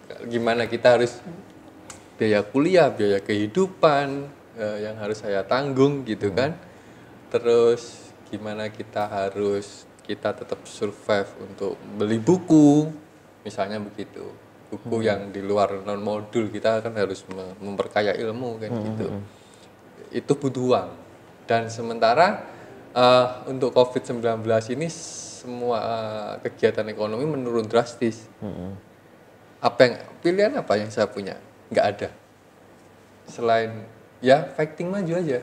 Gimana kita harus biaya kuliah, biaya kehidupan yang harus saya tanggung gitu kan. Terus gimana kita tetap survive untuk beli buku, misalnya begitu. Buku yang di luar non modul kita kan harus memperkaya ilmu kan gitu. Itu butuh uang. Dan sementara untuk COVID-19 ini semua kegiatan ekonomi menurun drastis. Pilihan apa yang saya punya? Nggak ada. Selain ya fighting maju aja.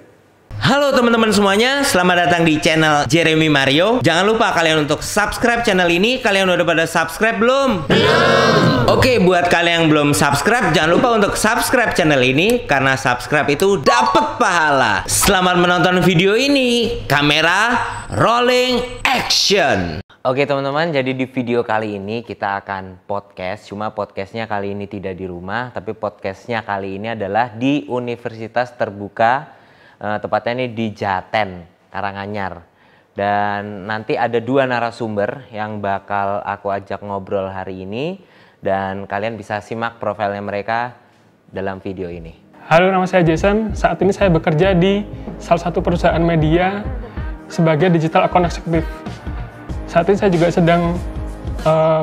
Halo teman-teman semuanya, selamat datang di channel Jeremy Mario. Jangan lupa kalian untuk subscribe channel ini. Kalian udah pada subscribe belum? Belum. Oke, buat kalian yang belum subscribe, jangan lupa untuk subscribe channel ini karena subscribe itu dapat pahala. Selamat menonton video ini. Kamera rolling action. Oke teman-teman, jadi di video kali ini kita akan podcast. Cuma podcastnya kali ini tidak di rumah, tapi podcastnya kali ini adalah di Universitas Terbuka. Tepatnya ini di Jaten, Karanganyar. Dan nanti ada dua narasumber yang bakal aku ajak ngobrol hari ini. Dan kalian bisa simak profilnya mereka dalam video ini. Halo, nama saya Jason. Saat ini saya bekerja di salah satu perusahaan media sebagai digital account executive. Saat ini saya juga sedang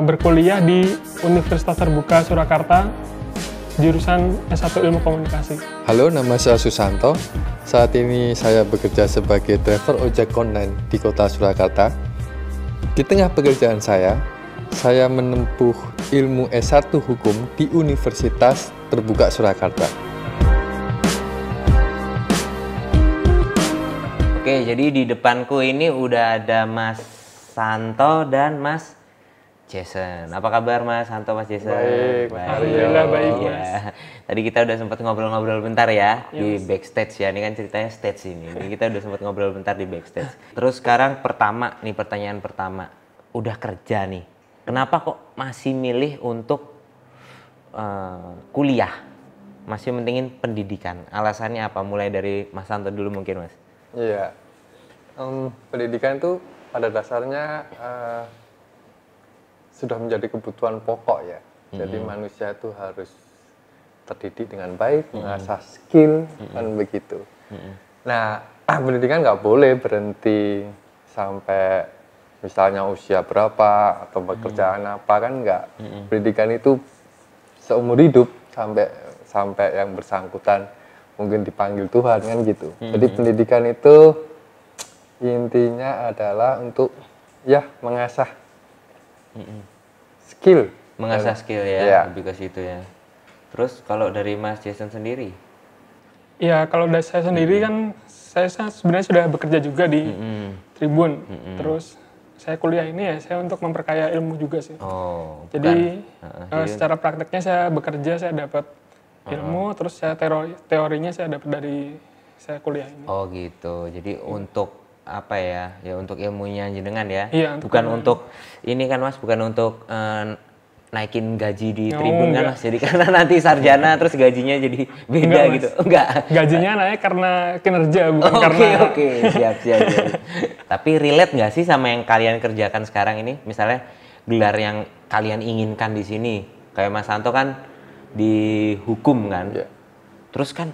berkuliah di Universitas Terbuka Surakarta, jurusan S1 Ilmu Komunikasi. Halo, nama saya Susanto. Saat ini saya bekerja sebagai driver ojek online di kota Surakarta. Di tengah pekerjaan saya menempuh ilmu S1 Hukum di Universitas Terbuka Surakarta. Oke, jadi di depanku ini udah ada Mas Santo dan Mas Jason. Apa kabar Mas Santo, Mas Jason? Baik. Alhamdulillah baik, Mas. Ya. Tadi kita udah sempat ngobrol-ngobrol bentar ya di backstage ya. Ini kan ceritanya stage ini. Jadi kita udah sempat ngobrol bentar di backstage. Terus sekarang pertanyaan pertama. Udah kerja nih. Kenapa kok masih milih untuk kuliah? Masih mentingin pendidikan. Alasannya apa? Mulai dari Mas Santo dulu mungkin, Mas. Iya. Pendidikan itu pada dasarnya sudah menjadi kebutuhan pokok ya. Jadi manusia itu harus terdidik dengan baik, mengasah skill, kan begitu. Nah, pendidikan nggak boleh berhenti sampai misalnya usia berapa atau pekerjaan apa, kan nggak. Pendidikan itu seumur hidup sampai yang bersangkutan mungkin dipanggil Tuhan kan gitu. Jadi pendidikan itu intinya adalah untuk ya mengasah skill, mengasah skill ya, lebih ke situ ya. Terus kalau dari Mas Jason sendiri? Ya, kalau dari saya sendiri kan saya sebenarnya sudah bekerja juga di Tribun. Terus saya kuliah ini ya saya untuk memperkaya ilmu juga sih. Oh, jadi secara prakteknya saya bekerja, saya dapat ilmu, terus saya teorinya saya dapat dari saya kuliah ini. Oh gitu. Jadi untuk apa ya untuk ilmunya jenengan ya, iya, bukan untuk ini kan Mas, bukan untuk naikin gaji di Tribun kan Mas, jadi karena nanti sarjana terus gajinya jadi beda enggak, gitu. Enggak, gajinya naik karena kinerja, bukan karena siap. Tapi relate nggak sih sama yang kalian kerjakan sekarang ini? Misalnya gelar yang kalian inginkan di sini, kayak Mas Santo kan di hukum kan, terus kan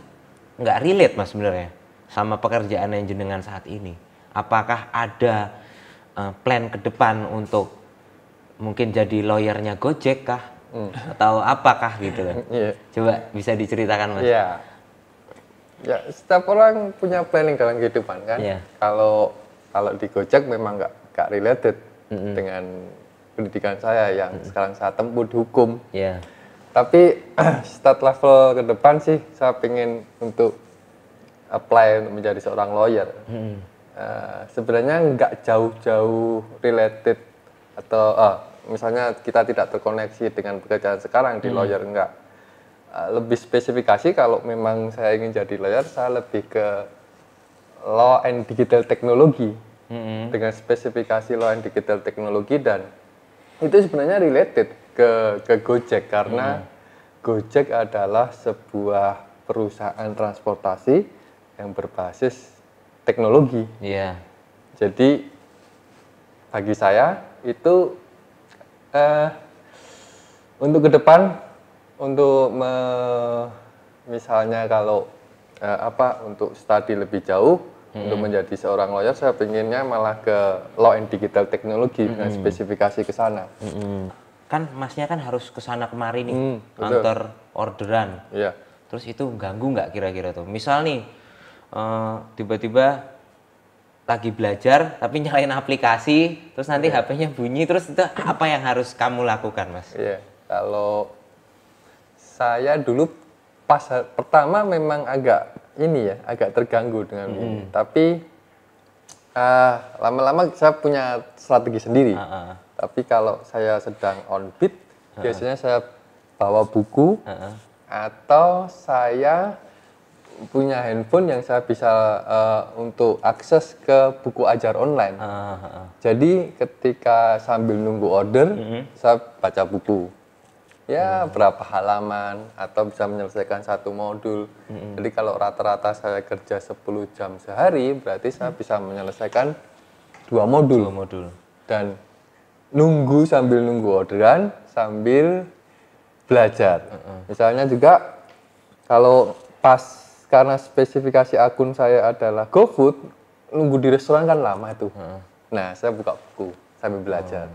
nggak relate Mas sebenarnya sama pekerjaan yang jenengan saat ini. Apakah ada plan ke depan untuk mungkin jadi lawyernya Gojek kah? Atau apakah gitu kan? Coba bisa diceritakan Mas. Iya. Ya, setiap orang punya planning dalam kehidupan kan. Kalau di Gojek memang nggak related dengan pendidikan saya yang sekarang saya tempuh di hukum. Tapi start level ke depan sih saya pengen untuk apply untuk menjadi seorang lawyer. Sebenarnya nggak jauh-jauh related atau misalnya kita tidak terkoneksi dengan pekerjaan sekarang di lawyer, enggak. Lebih spesifikasi kalau memang saya ingin jadi lawyer, saya lebih ke law and digital technology dengan spesifikasi law and digital technology, dan itu sebenarnya related ke Gojek karena Gojek adalah sebuah perusahaan transportasi yang berbasis teknologi. Jadi bagi saya itu untuk ke depan Untuk misalnya kalau untuk studi lebih jauh, untuk menjadi seorang lawyer, saya pinginnya malah ke law and digital technology dengan spesifikasi ke sana. Kan masnya kan harus ke sana kemari nih, kantor orderan. Iya. Terus itu ganggu nggak kira-kira tuh? Misal nih, tiba-tiba lagi belajar tapi nyalain aplikasi, terus nanti HP-nya bunyi, terus itu apa yang harus kamu lakukan, Mas? Iya. Kalau saya dulu pas pertama memang agak terganggu dengan ini. Tapi lama-lama saya punya strategi sendiri. Tapi kalau saya sedang on beat, biasanya saya bawa buku atau saya punya handphone yang saya bisa untuk akses ke buku ajar online. Jadi ketika sambil nunggu order, saya baca buku. Ya berapa halaman atau bisa menyelesaikan satu modul. Jadi kalau rata-rata saya kerja 10 jam sehari, berarti saya bisa menyelesaikan 2 modul. Dan sambil nunggu orderan, sambil belajar. Misalnya juga kalau karena spesifikasi akun saya adalah GoFood, nunggu di restoran kan lama itu. Nah, saya buka buku sambil belajar.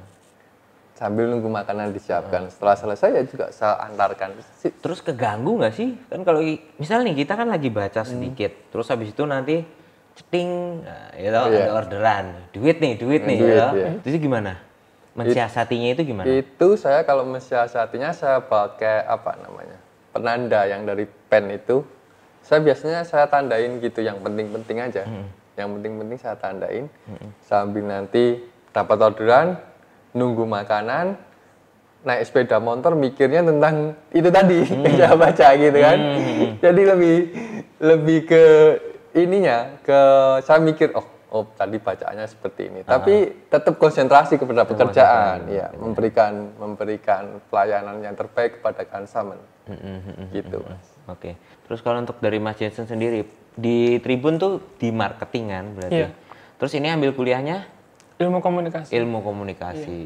Sambil nunggu makanan disiapkan. Setelah selesai ya juga saya antarkan. Terus keganggu nggak sih? Kan kalau misalnya nih kita kan lagi baca sedikit, terus habis itu nanti ceting, ada orderan, duit nih, Itu gimana? Mensiasatinya itu gimana? Itu saya kalau mensiasatinya saya pakai penanda yang dari pen itu. Saya biasanya saya tandain gitu, yang penting-penting aja. Yang penting-penting saya tandain. Sambil nanti dapat orderan, nunggu makanan, naik sepeda motor mikirnya tentang itu tadi yang saya baca gitu kan. Jadi lebih ke saya mikir tadi bacaannya seperti ini. Tapi tetap konsentrasi kepada pekerjaan, ya, memberikan pelayanan yang terbaik kepada konsumen. Gitu, Mas. Oke. Terus kalau untuk dari Mas Jason sendiri di Tribun tuh di marketingan berarti. Terus ini ambil kuliahnya ilmu komunikasi.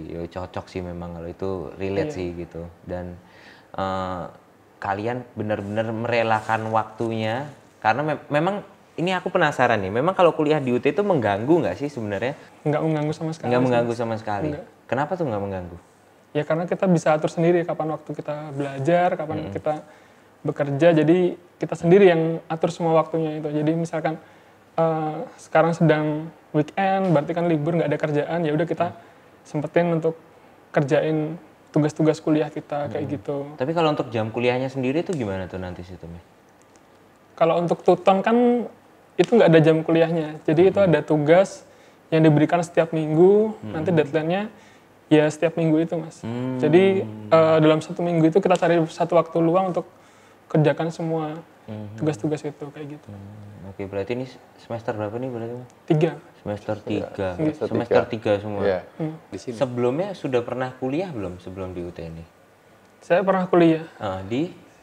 Ya, cocok sih memang kalau itu relate sih gitu. Dan kalian benar-benar merelakan waktunya karena memang ini aku penasaran nih. Memang kalau kuliah di UT itu mengganggu nggak sih sebenarnya? Nggak mengganggu sama sekali. Nggak mengganggu sama sekali. Enggak. Kenapa tuh nggak mengganggu? Ya karena kita bisa atur sendiri kapan waktu kita belajar, kapan kita bekerja. Jadi kita sendiri yang atur semua waktunya itu. Jadi misalkan sekarang sedang weekend, berarti kan libur, nggak ada kerjaan, ya udah kita sempetin untuk kerjain tugas-tugas kuliah kita kayak gitu. Tapi kalau untuk jam kuliahnya sendiri itu gimana tuh nanti sistemnya? Kalau untuk tuton kan itu nggak ada jam kuliahnya, jadi itu ada tugas yang diberikan setiap minggu, nanti deadline-nya ya setiap minggu itu, Mas. Jadi dalam 1 minggu itu kita cari satu waktu luang untuk kerjakan semua tugas-tugas itu kayak gitu. Oke, berarti ini semester berapa nih berarti? 3. Semester 3. Semester 3 semua. Iya. Di sini. Sebelumnya sudah pernah kuliah belum sebelum di UT ini? Saya pernah kuliah.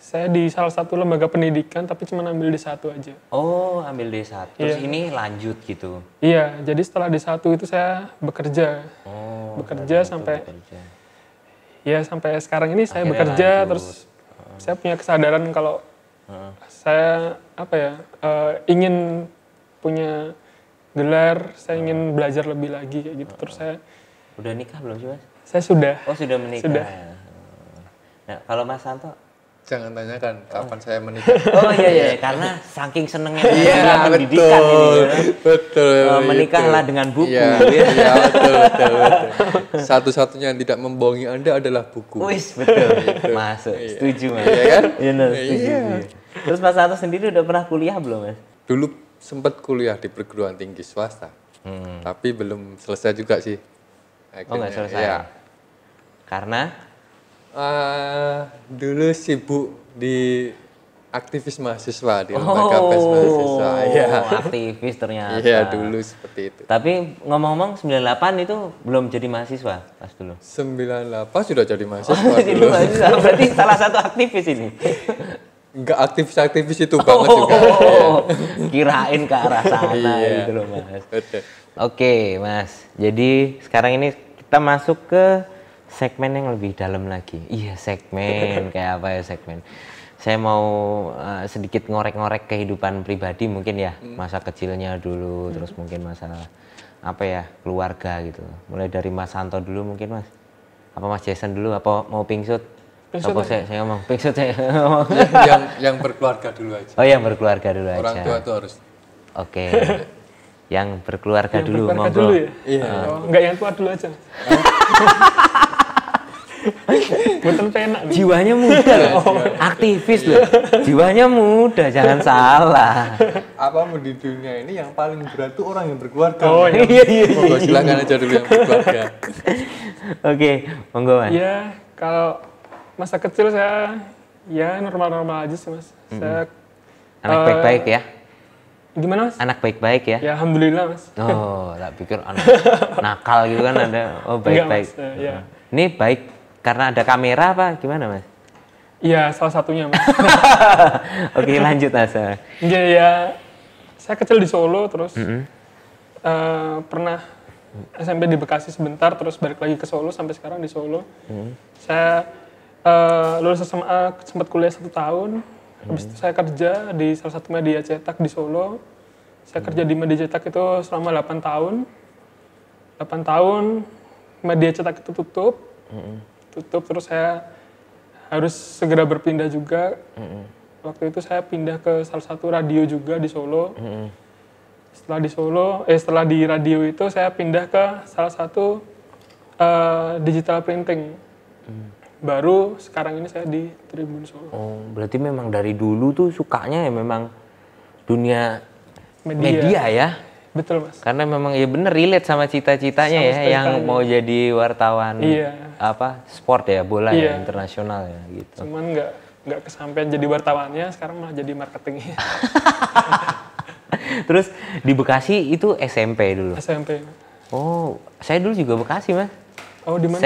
Saya di salah satu lembaga pendidikan, tapi cuma ambil D1 aja. Oh, ambil D1. Terus ini lanjut gitu? Iya, jadi setelah D1 itu saya bekerja. Bekerja sampai... Ya, sampai sekarang ini saya bekerja, terus saya punya kesadaran kalau saya ingin punya gelar, saya ingin belajar lebih lagi kayak gitu. Terus saya... Udah nikah belum sih, Mas? Saya sudah. Oh, sudah menikah? Sudah. Nah, kalau Mas Santo? Jangan tanyakan kapan saya menikah. Oh iya, karena saking senengnya pendidikan ini. Betul. Menikahlah dengan buku. Iya, betul. Satu-satunya yang tidak membohongi Anda adalah buku. Wis, betul. Masuk. Setuju, Mas. Iya kan? Benar, setuju. Terus Mas Santo sendiri udah pernah kuliah belum, Mas? Dulu sempat kuliah di perguruan tinggi swasta. Tapi belum selesai juga sih. Akhirnya, nggak selesai? Ya. Karena? Dulu sibuk di aktivis mahasiswa di lembaga pers mahasiswa. Ya. Aktivis ternyata. Iya, dulu seperti itu. Tapi ngomong-ngomong 98 itu belum jadi mahasiswa pas dulu? 98 sudah jadi mahasiswa dulu. Jadi mahasiswa, berarti salah satu aktivis ini? Enggak aktivis-aktivis itu banget juga. Kirain ke arah sana gitu loh, Mas. Oke, Mas. Jadi sekarang ini kita masuk ke segmen yang lebih dalam lagi. Iya, segmen kayak apa ya segmen? Saya mau sedikit ngorek-ngorek kehidupan pribadi mungkin ya, masa kecilnya dulu, terus mungkin masa apa ya, keluarga gitu. Mulai dari Mas Santo dulu mungkin Mas. Apa Mas Jason dulu, apa mau pingsut? Apa saya ngomong pingsut saya ngomong. Yang berkeluarga dulu aja. Oh, yang berkeluarga dulu aja. Orang tua tuh harus. Oke. Yang berkeluarga yang dulu, berkeluarga monggo. dulu ya? Iya. Oh, enggak yang tua dulu aja. Bukan penak nih. Jiwanya muda loh, aktivis loh. Jiwanya muda, jangan salah. Apa di dunia ini yang paling berat tuh orang yang berkeluarga. Oh iya. Monggo silakan aja dulu yang berkeluarga. Oke, monggo Mas. Ya, kalau masa kecil saya ya normal-normal aja sih Mas. Saya Anak baik-baik ya? gimana Mas? Anak baik-baik ya? Ya alhamdulillah Mas. Oh, tak pikir anak nakal gitu kan ada. Oh, baik-baik. Enggak, Mas. Ya. Ini baik karena ada kamera apa gimana Mas? Iya, salah satunya Mas. Oke, lanjut Mas. Iya ya, saya kecil di Solo terus pernah SMP di Bekasi sebentar terus balik lagi ke Solo sampai sekarang di Solo. Saya lulus SMA sempat kuliah 1 tahun. Habis itu saya kerja di salah satu media cetak di Solo. Saya kerja di media cetak itu selama 8 tahun. 8 tahun media cetak itu tutup. Tutup terus saya harus segera berpindah juga. Waktu itu saya pindah ke salah satu radio juga di Solo. Setelah di radio itu saya pindah ke salah satu digital printing. Baru sekarang ini saya di Tribun Solo. Oh, berarti memang dari dulu tuh sukanya ya memang dunia media ya? Betul Mas. Karena memang ya bener relate sama cita-citanya ya, yang mau jadi wartawan apa sport ya, bola ya, internasional ya gitu. Cuman nggak kesampaian jadi wartawannya, sekarang malah jadi marketingnya. Terus di Bekasi itu SMP dulu? SMP. Oh, saya dulu juga Bekasi Mas. Oh, di mana?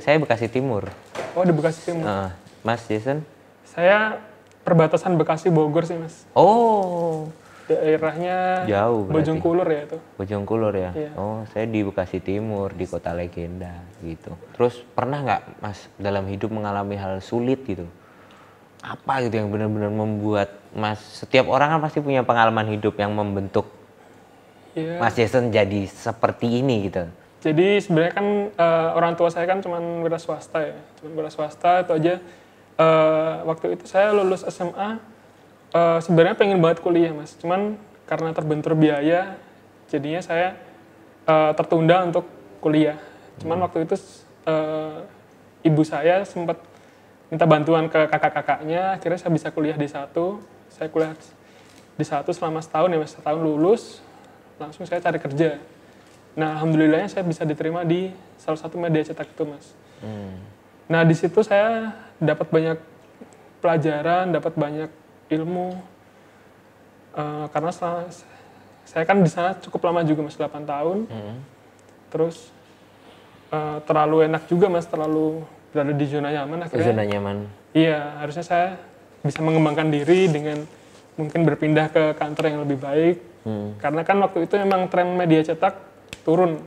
Saya Bekasi Timur. Oh, di Bekasi Timur. Mas Jason? Saya perbatasan Bekasi Bogor sih Mas. Oh. Daerahnya jauh berarti. Bojongkulur ya itu. Bojongkulur ya? Iya. Oh, saya di Bekasi Timur, di Kota Legenda gitu. Terus pernah nggak Mas dalam hidup mengalami hal sulit gitu? Apa gitu yang benar-benar membuat Mas, setiap orang kan pasti punya pengalaman hidup yang membentuk Mas Jason jadi seperti ini gitu. Jadi sebenarnya kan orang tua saya kan cuma wira swasta ya. Cuma wira swasta itu aja. Waktu itu saya lulus SMA, sebenarnya pengen banget kuliah Mas. Cuman karena terbentur biaya, jadinya saya tertunda untuk kuliah. Cuman waktu itu ibu saya sempat minta bantuan ke kakak-kakaknya, akhirnya saya bisa kuliah di satu. Saya kuliah di satu selama setahun ya Mas. Setahun lulus, langsung saya cari kerja. Nah, alhamdulillahnya saya bisa diterima di salah satu media cetak itu, Mas. Nah, di situ saya dapat banyak pelajaran, dapat banyak ilmu. Karena saya kan di sana cukup lama juga, Mas, 8 tahun. Terus terlalu enak juga, Mas, terlalu berada di zona nyaman akhirnya. Zona nyaman. Iya, harusnya saya bisa mengembangkan diri dengan mungkin berpindah ke kantor yang lebih baik. Karena kan waktu itu memang tren media cetak turun.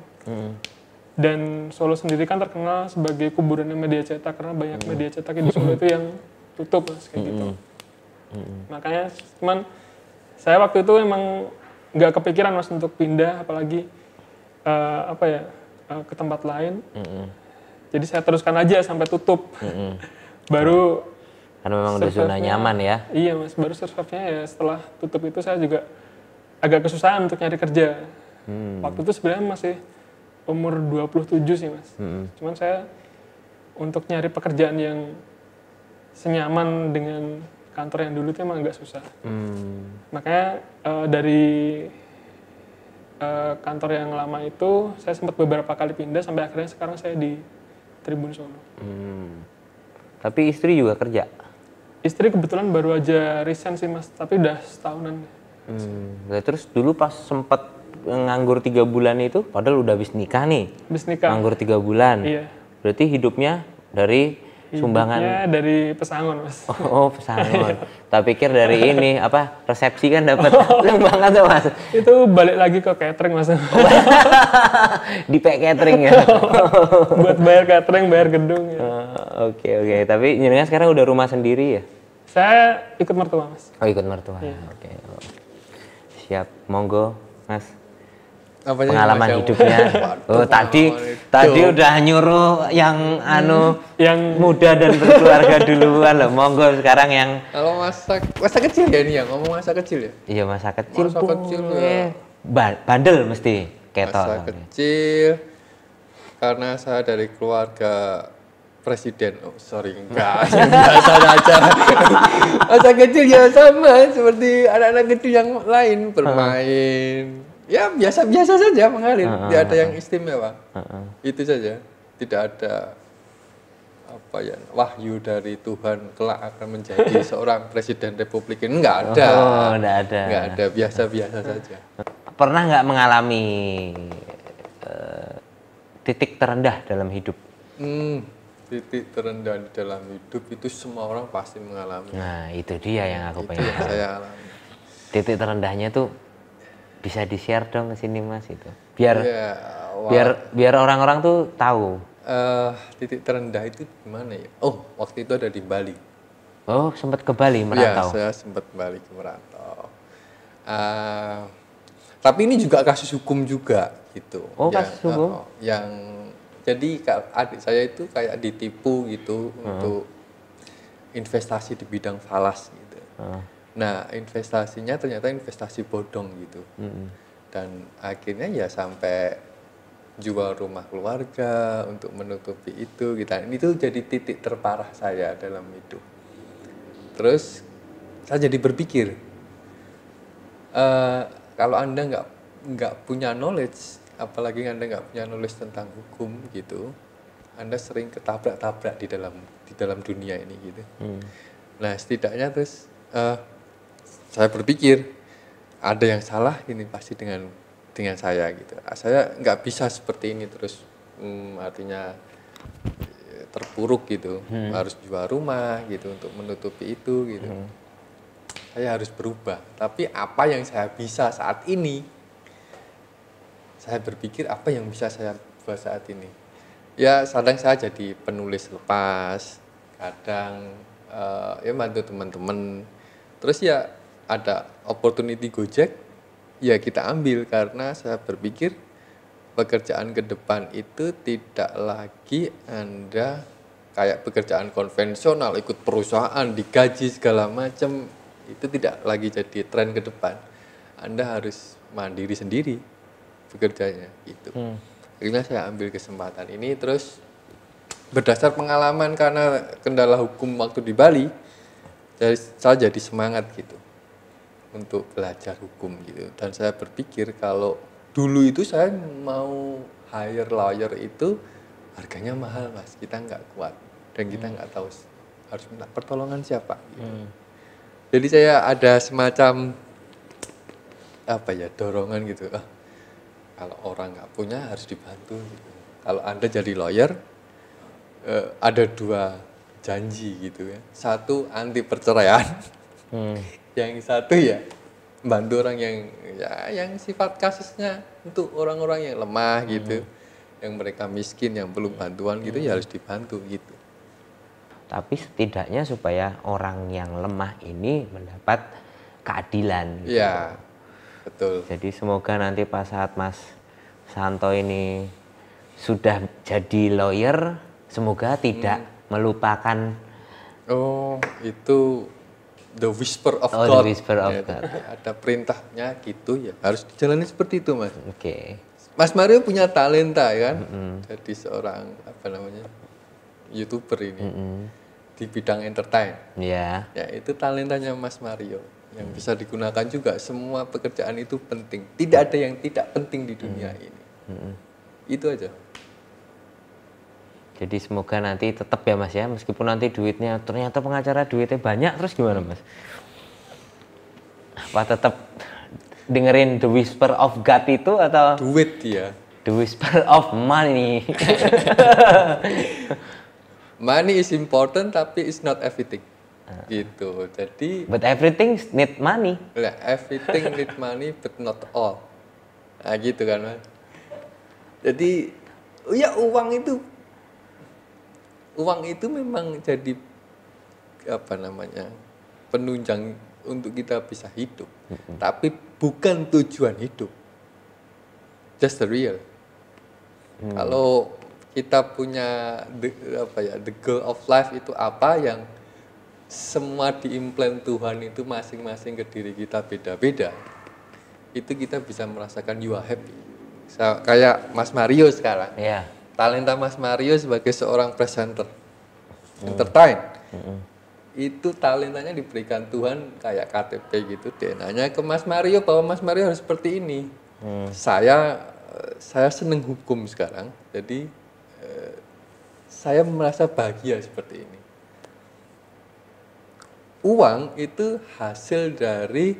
Dan Solo sendiri kan terkenal sebagai kuburannya media cetak karena banyak media cetak di Solo itu yang tutup, Mas, kayak gitu. Makanya cuman saya waktu itu emang nggak kepikiran, Mas, untuk pindah apalagi ke tempat lain. Jadi saya teruskan aja sampai tutup. Baru karena memang udah zona nyaman ya. Iya, Mas, baru survive-nya ya setelah tutup itu saya juga agak kesusahan untuk nyari kerja. Waktu itu sebenarnya masih umur 27 sih, Mas. Cuman saya untuk nyari pekerjaan yang senyaman dengan kantor yang dulu itu emang agak susah. Makanya dari kantor yang lama itu saya sempat beberapa kali pindah sampai akhirnya sekarang saya di Tribun Solo. Tapi istri juga kerja? Istri kebetulan baru aja resign sih, Mas, tapi udah setahunan. Terus dulu pas sempat nganggur 3 bulan itu, padahal udah habis nikah nih. Habis nikah. Nganggur 3 bulan. Iya. Berarti hidupnya dari Sumbangan? Ya dari pesangon, Mas. Oh, pesangon. Tak pikir dari ini apa resepsi kan dapat sumbangan tuh, Mas. Itu balik lagi ke catering, Mas. Di catering ya. Buat bayar catering, bayar gedung ya. Oke. Tapi jenengan sekarang udah rumah sendiri ya? Saya ikut mertua, Mas. Oh, ikut mertua. Iya. Oke. Siap, monggo, Mas. Apanya Pengalaman Mas, hidupnya. Oh, tadi udah nyuruh yang yang muda dan berkeluarga duluan loh. Monggo sekarang yang kalau masa kecil ya ini ya, ngomong masa kecil ya? Iya, masa kecil. Masa kecil ya. Bandel mesti ketok. Masa kecil karena saya dari keluarga presiden. Oh, sorry, enggak. Biasa aja. Masa kecil ya sama seperti anak-anak kecil yang lain, bermain. Ya biasa-biasa saja mengalir, tidak ada yang istimewa. Itu saja, tidak ada apa ya wahyu dari Tuhan kelak akan menjadi seorang presiden republik ini, enggak ada. Oh, enggak ada, biasa-biasa saja. Pernah nggak mengalami titik terendah dalam hidup? Titik terendah di dalam hidup itu semua orang pasti mengalami. Nah, itu dia yang aku pengen. Yang saya alami. Titik terendahnya tuh bisa di-share dong ke sini, Mas, itu. Biar orang-orang tuh tahu. Titik terendah itu gimana ya? Oh, waktu itu ada di Bali. Oh, sempat ke Bali merantau. Iya, saya sempat balik ke merantau. Tapi ini juga kasus hukum juga gitu. Oh, kasus hukum. Jadi adik saya itu kayak ditipu gitu untuk investasi di bidang falas gitu. Nah, investasinya ternyata investasi bodong gitu. Dan akhirnya ya sampai jual rumah keluarga untuk menutupi itu gitu. Ini tuh jadi titik terparah saya dalam hidup. Terus saya jadi berpikir, kalau Anda nggak punya knowledge, apalagi Anda nggak punya knowledge tentang hukum gitu, Anda sering ketabrak-tabrak di dalam dunia ini gitu. Nah, setidaknya terus saya berpikir ada yang salah ini pasti dengan saya gitu. Saya nggak bisa seperti ini terus, artinya terpuruk gitu, harus jual rumah gitu untuk menutupi itu gitu. Saya harus berubah. Tapi apa yang saya bisa saat ini? Saya berpikir apa yang bisa saya buat saat ini? Ya kadang saya jadi penulis lepas, kadang ya bantu teman-teman. Terus ya ada opportunity Gojek, ya kita ambil karena saya berpikir pekerjaan ke depan itu tidak lagi Anda kayak pekerjaan konvensional, ikut perusahaan, digaji segala macam, itu tidak lagi jadi tren ke depan. Anda harus mandiri sendiri bekerjanya gitu. Akhirnya saya ambil kesempatan ini, terus berdasar pengalaman karena kendala hukum waktu di Bali, saya jadi semangat gitu untuk belajar hukum gitu. Dan saya berpikir kalau dulu itu saya mau hire lawyer itu harganya mahal, Mas, kita nggak kuat dan kita nggak tahu harus minta pertolongan siapa gitu. Jadi saya ada semacam apa ya, dorongan gitu, kalau orang nggak punya harus dibantu gitu. Kalau Anda jadi lawyer, ada dua janji gitu ya. Satu, anti perceraian. Yang satu ya bantu orang yang sifat kasusnya untuk orang-orang yang lemah gitu, yang mereka miskin, yang perlu bantuan gitu, ya harus dibantu gitu. Tapi setidaknya supaya orang yang lemah ini mendapat keadilan gitu. Iya, betul. Jadi semoga nanti pas saat Mas Santo ini sudah jadi lawyer, semoga tidak melupakan. Oh, itu the whisper of God. The whisper of God. Ada perintahnya gitu ya, harus dijalani seperti itu, Mas. Oke. Mas Mario punya talenta kan, jadi seorang YouTuber ini di bidang entertain. Ya, itu talentanya Mas Mario yang bisa digunakan juga. Semua pekerjaan itu penting, tidak ada yang tidak penting di dunia ini. Itu aja. Jadi semoga nanti tetap ya, Mas ya, meskipun nanti duitnya ternyata pengacara duitnya banyak, terus gimana, Mas? Apa tetap dengerin the whisper of God itu atau duit ya? The whisper of money. money is important tapi it's not everything. Gitu. Jadi but everything need money. Everything need money but not all. Nah, gitu kan, Mas. Jadi ya uang itu memang jadi penunjang untuk kita bisa hidup. Tapi bukan tujuan hidup. Just the real. Kalau kita punya the goal of life itu apa yang semua diimplement Tuhan itu masing-masing ke diri kita beda-beda. Itu kita bisa merasakan you are happy. Kayak Mas Mario sekarang. Yeah. Talenta Mas Mario sebagai seorang presenter, entertain. Itu talentanya diberikan Tuhan kayak KTP gitu. DNA-nya ke Mas Mario bahwa Mas Mario harus seperti ini. Saya seneng hukum sekarang. Jadi saya merasa bahagia seperti ini. Uang itu hasil dari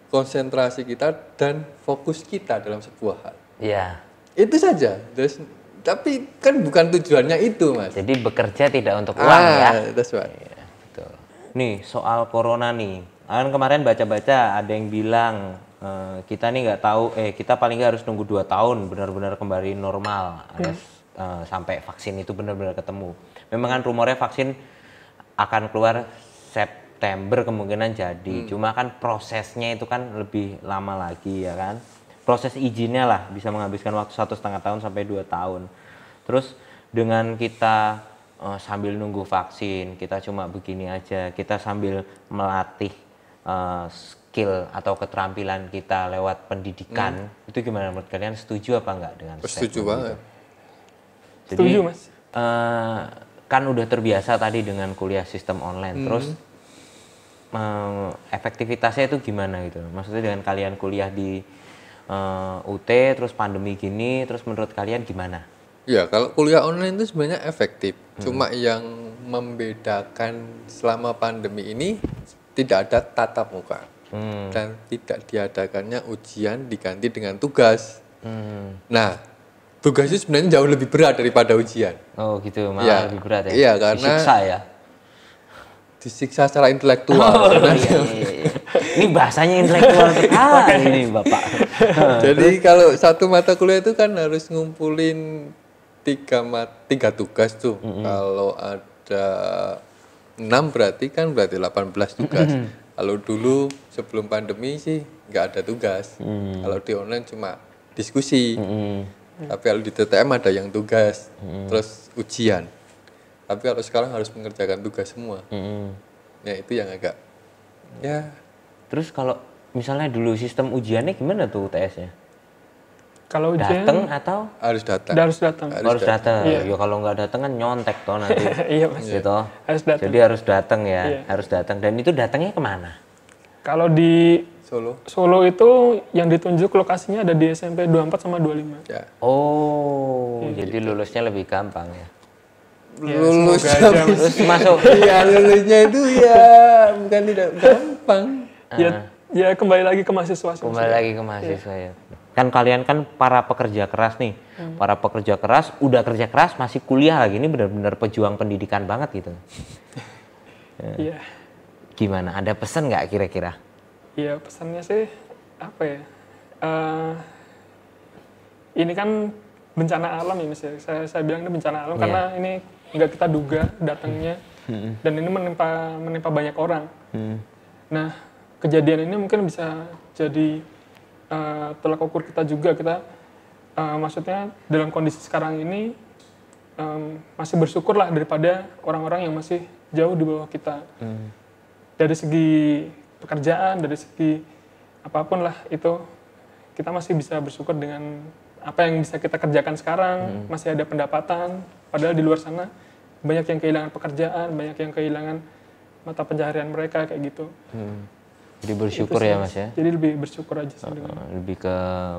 konsentrasi kita dan fokus kita dalam sebuah hal. Iya. Itu saja. Tapi kan bukan tujuannya itu, Mas. Jadi bekerja tidak untuk uang ya. That's right. Iya, betul. Nih soal corona nih. Kan kemarin baca-baca ada yang bilang kita nih nggak tahu. Kita paling nggak harus nunggu 2 tahun benar-benar kembali normal. Sampai vaksin itu benar-benar ketemu. Memang kan rumornya vaksin akan keluar September kemungkinan jadi. Cuma kan prosesnya itu kan lebih lama lagi ya kan. Proses izinnya lah bisa menghabiskan waktu 1,5 tahun sampai 2 tahun. Terus dengan kita sambil nunggu vaksin, kita cuma begini aja. Kita sambil melatih skill atau keterampilan kita lewat pendidikan. Itu gimana menurut kalian? Setuju apa enggak dengan setuju banget. Jadi, setuju, Mas. Kan udah terbiasa tadi dengan kuliah sistem online. Terus efektivitasnya itu gimana gitu? Maksudnya dengan kalian kuliah di UT terus pandemi gini, terus menurut kalian gimana? Ya, kalau kuliah online itu sebenarnya efektif. Cuma yang membedakan selama pandemi ini tidak ada tatap muka. Dan tidak diadakannya ujian diganti dengan tugas. Nah, tugas itu sebenarnya jauh lebih berat daripada ujian. Oh gitu, malah lebih berat ya? Iya, karena disiksa ya? Disiksa secara intelektual. Iya. Ini bahasanya intelektual sekali ini Bapak. Jadi kalau satu mata kuliah itu kan harus ngumpulin 3 tugas tuh. Kalau ada 6 berarti 18 tugas. Kalau dulu sebelum pandemi sih nggak ada tugas. Kalau di online cuma diskusi. Tapi kalau di TTM ada yang tugas, terus ujian. Tapi kalau sekarang harus mengerjakan tugas semua. Ya itu yang agak ya. Terus kalau misalnya dulu sistem ujiannya gimana tuh UTS-nya? Kalau ujian datang atau harus datang. Harus datang. Harus datang. Iya. Ya kalau nggak datang kan nyontek toh nanti. Iya, Mas. Gitu. Harus datang. Jadi harus datang ya, Iya. harus datang. Dan itu datangnya kemana? Kalau di Solo itu yang ditunjuk lokasinya ada di SMP 24 sama 25. ya. Oh, jadi lulusnya lebih gampang ya. Lulus semoga aja, Mas. Terus masuk. Iya, lulusnya itu ya bukan tidak gampang. Ya kembali lagi ke mahasiswa. Kembali lagi ke mahasiswa ya. Kan kalian kan para pekerja keras nih. Para pekerja keras, udah kerja keras masih kuliah lagi. Ini benar-benar pejuang pendidikan banget gitu. Iya. Gimana? Ada pesan nggak kira-kira? Iya, pesannya sih apa ya? Ini kan bencana alam ya, Mas ya. Saya bilang ini bencana alam karena ini nggak kita duga datangnya dan ini menimpa banyak orang. Nah, kejadian ini mungkin bisa jadi tolak ukur kita juga. Kita maksudnya dalam kondisi sekarang ini masih bersyukurlah daripada orang-orang yang masih jauh di bawah kita. Dari segi pekerjaan, dari segi apapun lah itu, kita masih bisa bersyukur dengan apa yang bisa kita kerjakan sekarang, masih ada pendapatan, padahal di luar sana banyak yang kehilangan pekerjaan, banyak yang kehilangan mata pencaharian mereka kayak gitu. Jadi bersyukur ya Mas ya? Jadi lebih bersyukur aja sih. Lebih ke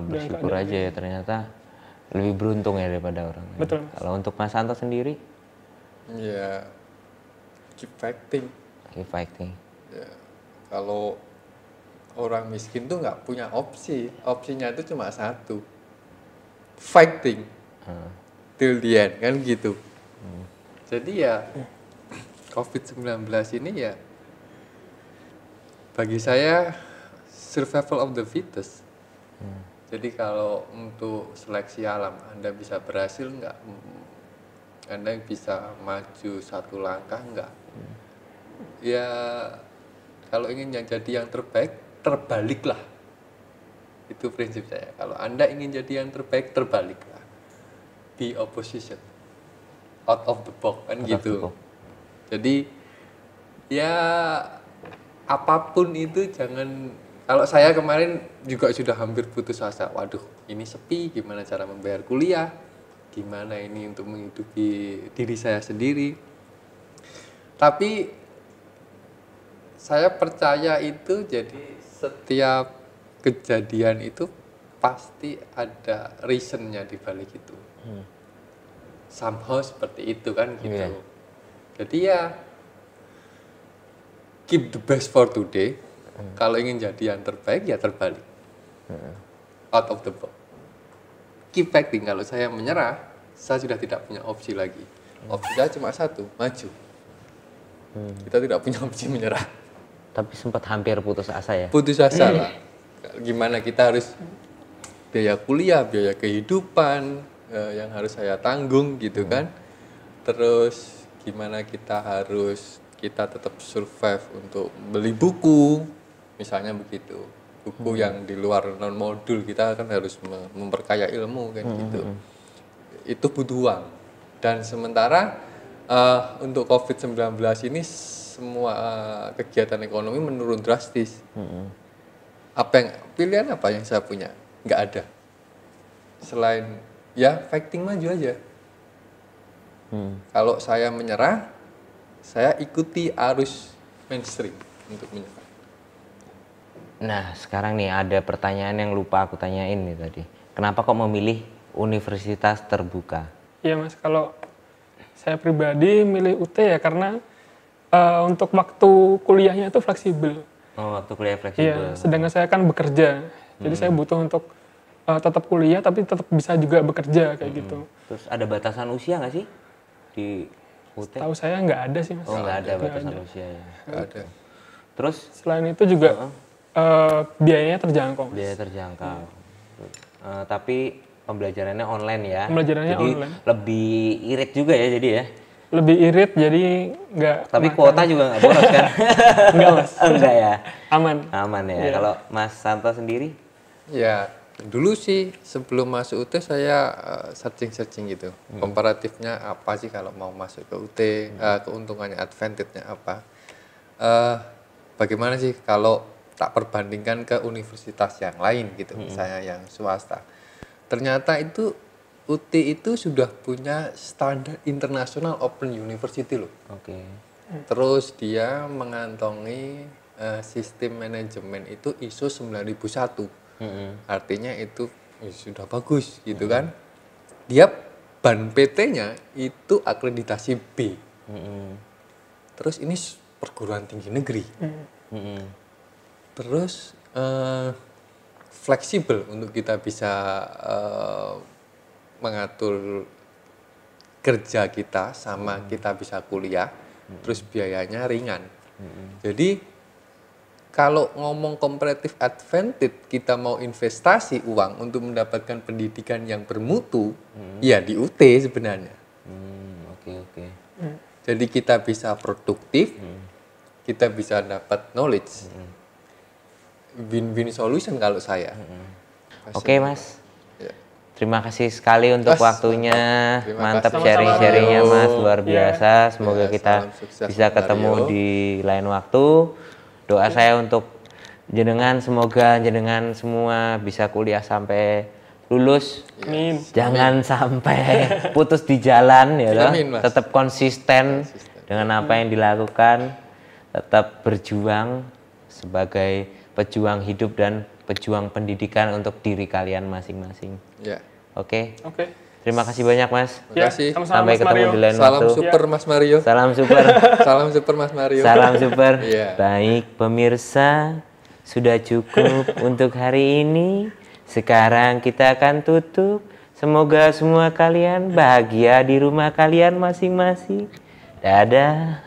bersyukur aja ya, ternyata lebih beruntung ya daripada orang. Betul. Kalau untuk Mas Anto sendiri? Ya, keep fighting. Keep fighting. Ya, kalau orang miskin tuh nggak punya opsi, opsinya itu cuma satu, fighting till the end kan gitu. Jadi ya COVID-19 ini ya bagi saya survival of the fittest. Jadi kalau untuk seleksi alam Anda bisa berhasil nggak? Anda bisa maju satu langkah nggak? Ya kalau ingin jadi yang terbaik, terbaliklah. Itu prinsip saya. Kalau Anda ingin jadi yang terbaik, terbaliklah. Be opposition. Out of the box kan gitu. Jadi ya apapun itu jangan, kalau saya kemarin juga sudah hampir putus asa. Waduh, ini sepi, gimana cara membayar kuliah? Gimana ini untuk menghidupi diri saya sendiri? Tapi saya percaya itu, jadi setiap kejadian itu pasti ada reasonnya di balik itu. Somehow seperti itu kan gitu. Jadi ya keep the best for today. Kalau ingin jadi yang terbaik ya terbalik. Out of the box. Keep fighting. Kalau saya menyerah, saya sudah tidak punya opsi lagi. Opsi saya cuma satu, maju. Kita tidak punya opsi menyerah. Tapi sempat hampir putus asa ya? Putus asa lah. Gimana kita harus biaya kuliah, biaya kehidupan yang harus saya tanggung gitu kan. Terus gimana kita tetap survive untuk beli buku, misalnya begitu. Buku yang di luar non modul, kita kan harus memperkaya ilmu kan gitu. Itu butuh uang. Dan sementara untuk COVID-19 ini semua kegiatan ekonomi menurun drastis. Pilihan apa yang saya punya? Nggak ada. Selain ya fighting, maju aja. Kalau saya menyerah, saya ikuti arus mainstream untuk menyerah. Nah, sekarang nih ada pertanyaan yang lupa aku tanyain nih tadi. Kenapa kok memilih universitas terbuka? Iya Mas, kalau saya pribadi milih UT ya karena untuk waktu kuliahnya itu fleksibel. Oh, waktu kuliah fleksibel. Iya, sedangkan saya kan bekerja. Jadi saya butuh untuk tetap kuliah tapi tetap bisa juga bekerja kayak gitu. Terus ada batasan usia nggak sih di UT? Tahu saya nggak ada sih Mas. Oh, nggak ada batasan usia ya. Nggak ada. Terus selain itu juga biayanya terjangkau. Mas. Biaya terjangkau. Tapi pembelajarannya online ya. Pembelajarannya jadi online. Lebih irit juga ya jadi ya. Lebih irit jadi nggak. Tapi kuota juga nggak boros kan? Enggak Mas. Enggak ya. Aman. Aman ya. Iya. Kalau Mas Santo sendiri? Ya dulu sih sebelum masuk UT saya searching gitu. Komparatifnya apa sih kalau mau masuk ke UT, keuntungannya, advantage-nya apa. Bagaimana sih kalau tak perbandingkan ke universitas yang lain gitu, misalnya yang swasta. Ternyata itu UT itu sudah punya standar internasional Open University loh. Oke. Terus dia mengantongi sistem manajemen itu ISO 9001. Artinya itu sudah bagus gitu kan. Dia ban PT-nya itu akreditasi B. Terus ini perguruan tinggi negeri. Terus fleksibel untuk kita bisa mengatur kerja kita sama kita bisa kuliah. Terus biayanya ringan. Jadi kalau ngomong comparative advantage, kita mau investasi uang untuk mendapatkan pendidikan yang bermutu, ya di UT sebenarnya. Oke. Jadi kita bisa produktif, kita bisa dapat knowledge. Win-win solution kalau saya. Oke Mas. Ya. Terima kasih sekali untuk waktunya. Mantap kasih. sharing-sharingnya Mas, luar Iya. biasa. Semoga kita salam sukses, bisa Mario. ketemu di lain waktu. Doa saya untuk jenengan, semoga jenengan semua bisa kuliah sampai lulus. Amin. Jangan sampai putus di jalan ya toh. Amin, Mas. Tetap konsisten dengan apa yang dilakukan, tetap berjuang sebagai pejuang hidup dan pejuang pendidikan untuk diri kalian masing-masing. Ya. Oke. Oke. Terima kasih banyak Mas. Terima kasih. sama-sama, Sampai Mas ketemu Mario. di lain Salam waktu. super Mas Mario. Salam super. Salam super Mas Mario. Salam super. Iya. Baik pemirsa, sudah cukup untuk hari ini. Sekarang kita akan tutup. Semoga semua kalian bahagia di rumah kalian masing-masing. Dadah.